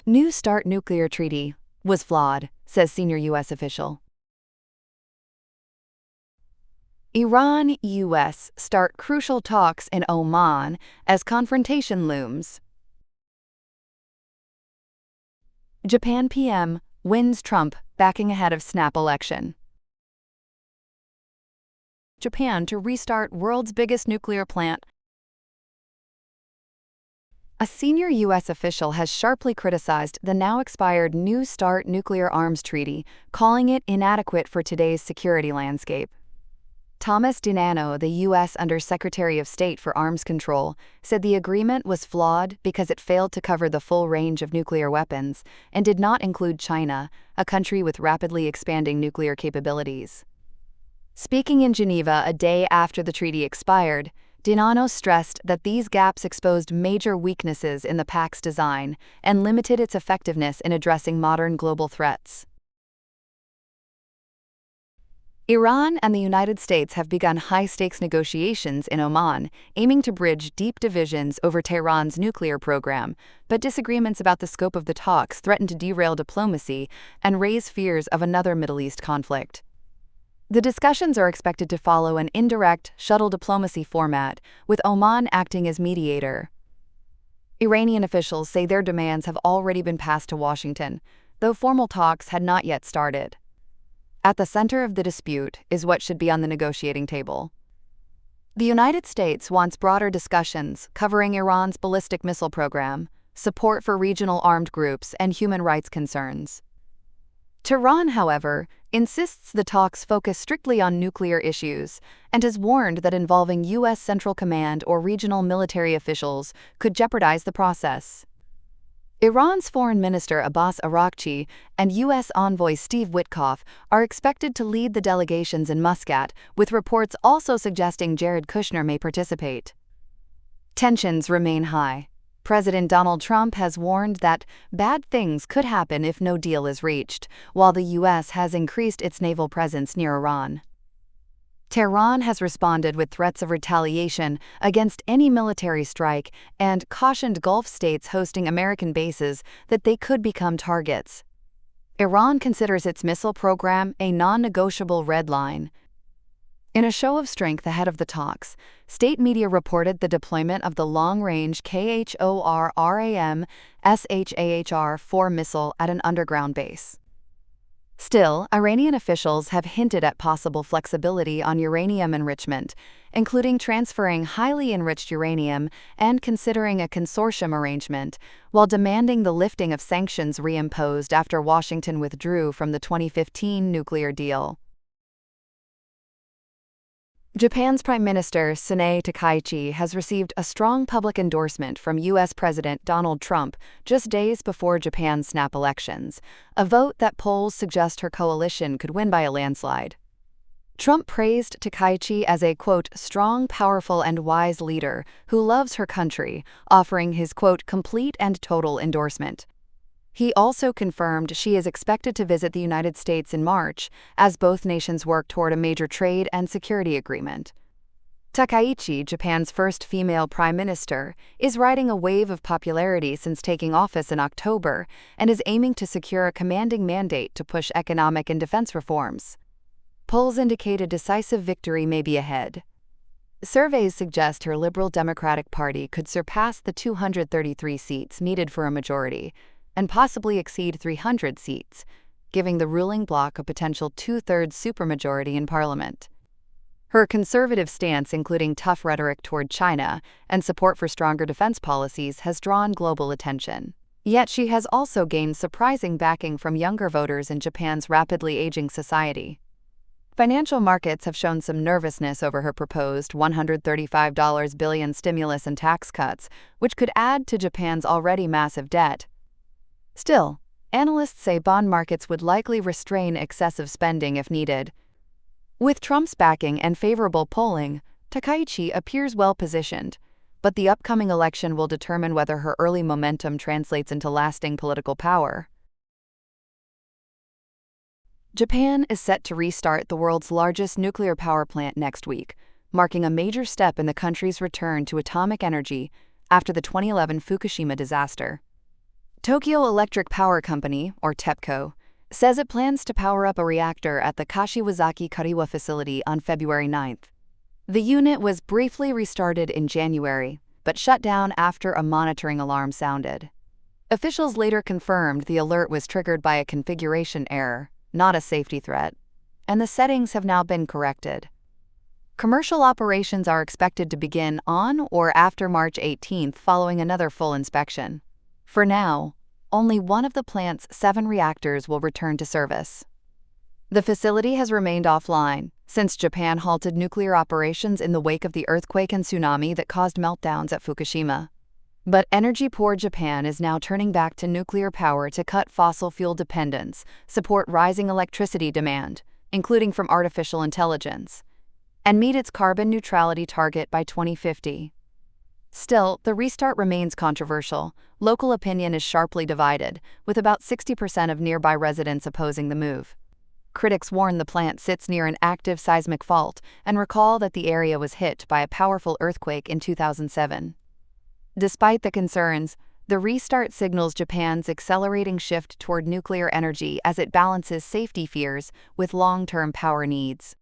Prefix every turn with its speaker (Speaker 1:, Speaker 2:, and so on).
Speaker 1: New START nuclear treaty was flawed, says senior U.S. official. Iran-U.S. start crucial talks in Oman as confrontation looms. Japan PM wins Trump backing ahead of snap election. Japan to restart world's biggest nuclear plant. A senior U.S. official has sharply criticized the now-expired New START nuclear arms treaty, calling it inadequate for today's security landscape. Thomas DiNanno, the U.S. Under-Secretary of State for Arms Control, said the agreement was flawed because it failed to cover the full range of nuclear weapons and did not include China, a country with rapidly expanding nuclear capabilities. Speaking in Geneva a day after the treaty expired, DiNanno stressed that these gaps exposed major weaknesses in the pact's design and limited its effectiveness in addressing modern global threats. Iran and the United States have begun high-stakes negotiations in Oman, aiming to bridge deep divisions over Tehran's nuclear program, but disagreements about the scope of the talks threaten to derail diplomacy and raise fears of another Middle East conflict. The discussions are expected to follow an indirect shuttle diplomacy format, with Oman acting as mediator. Iranian officials say their demands have already been passed to Washington, though formal talks had not yet started. At the center of the dispute is what should be on the negotiating table. The United States wants broader discussions covering Iran's ballistic missile program, support for regional armed groups, and human rights concerns. Tehran, however, insists the talks focus strictly on nuclear issues and has warned that involving U.S. Central Command or regional military officials could jeopardize the process. Iran's Foreign Minister Abbas Araghchi and U.S. envoy Steve Witkoff are expected to lead the delegations in Muscat, with reports also suggesting Jared Kushner may participate. Tensions remain high. President Donald Trump has warned that bad things could happen if no deal is reached, while the U.S. has increased its naval presence near Iran. Tehran has responded with threats of retaliation against any military strike and cautioned Gulf states hosting American bases that they could become targets. Iran considers its missile program a non-negotiable red line. In a show of strength ahead of the talks, state media reported the deployment of the long-range KHORRAM-SHAHR-4 missile at an underground base. Still, Iranian officials have hinted at possible flexibility on uranium enrichment, including transferring highly enriched uranium and considering a consortium arrangement, while demanding the lifting of sanctions reimposed after Washington withdrew from the 2015 nuclear deal. Japan's Prime Minister Sanae Takaichi has received a strong public endorsement from U.S. President Donald Trump just days before Japan's snap elections, a vote that polls suggest her coalition could win by a landslide. Trump praised Takaichi as a, quote, strong, powerful, and wise leader who loves her country, offering his, quote, complete and total endorsement. He also confirmed she is expected to visit the United States in March, as both nations work toward a major trade and security agreement. Takaichi, Japan's first female prime minister, is riding a wave of popularity since taking office in October and is aiming to secure a commanding mandate to push economic and defense reforms. Polls indicate a decisive victory may be ahead. Surveys suggest her Liberal Democratic Party could surpass the 233 seats needed for a majority, and possibly exceed 300 seats, giving the ruling bloc a potential two-thirds supermajority in parliament. Her conservative stance, including tough rhetoric toward China and support for stronger defense policies, has drawn global attention. Yet she has also gained surprising backing from younger voters in Japan's rapidly aging society. Financial markets have shown some nervousness over her proposed $135 billion stimulus and tax cuts, which could add to Japan's already massive debt. Still, analysts say bond markets would likely restrain excessive spending if needed. With Trump's backing and favorable polling, Takaichi appears well-positioned, but the upcoming election will determine whether her early momentum translates into lasting political power. Japan is set to restart the world's largest nuclear power plant next week, marking a major step in the country's return to atomic energy after the 2011 Fukushima disaster. Tokyo Electric Power Company, or TEPCO, says it plans to power up a reactor at the Kashiwazaki Kariwa facility on February 9th. The unit was briefly restarted in January, but shut down after a monitoring alarm sounded. Officials later confirmed the alert was triggered by a configuration error, not a safety threat, and the settings have now been corrected. Commercial operations are expected to begin on or after March 18th following another full inspection. For now, only one of the plant's 7 reactors will return to service. The facility has remained offline since Japan halted nuclear operations in the wake of the earthquake and tsunami that caused meltdowns at Fukushima. But energy-poor Japan is now turning back to nuclear power to cut fossil fuel dependence, support rising electricity demand, including from artificial intelligence, and meet its carbon neutrality target by 2050. Still, the restart remains controversial. Local opinion is sharply divided, with about 60% of nearby residents opposing the move. Critics warn the plant sits near an active seismic fault and recall that the area was hit by a powerful earthquake in 2007. Despite the concerns, the restart signals Japan's accelerating shift toward nuclear energy as it balances safety fears with long-term power needs.